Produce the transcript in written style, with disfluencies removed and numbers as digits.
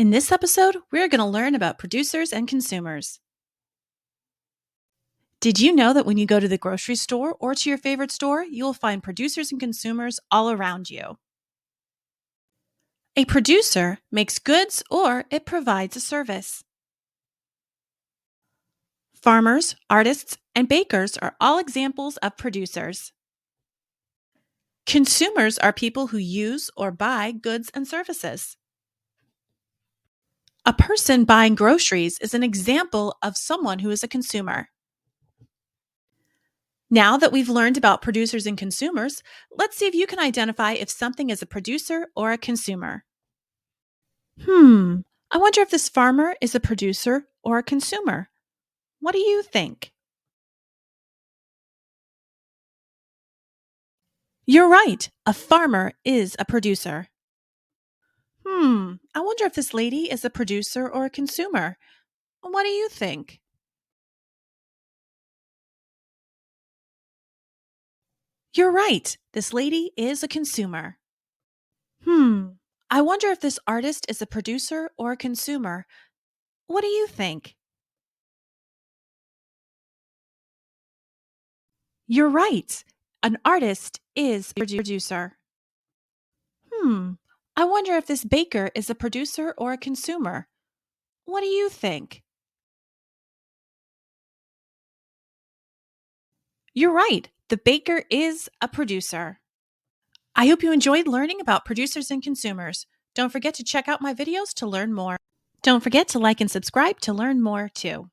In this episode, we're going to learn about producers and consumers. Did you know that when you go to the grocery store or to your favorite store, you will find producers and consumers all around you? A producer makes goods or it provides a service. Farmers, artists, and bakers are all examples of producers. Consumers are people who use or buy goods and services. A person buying groceries is an example of someone who is a consumer. Now that we've learned about producers and consumers, let's see if you can identify if something is a producer or a consumer. I wonder if this farmer is a producer or a consumer. What do you think? You're right. A farmer is a producer. I wonder if this lady is a producer or a consumer. What do you think? You're right. This lady is a consumer. I wonder if this artist is a producer or a consumer. What do you think? You're right. An artist is a producer. Hmm. I wonder if this baker is a producer or a consumer. What do you think? You're right. The baker is a producer. I hope you enjoyed learning about producers and consumers. Don't forget to check out my videos to learn more. Don't forget to like and subscribe to learn more too.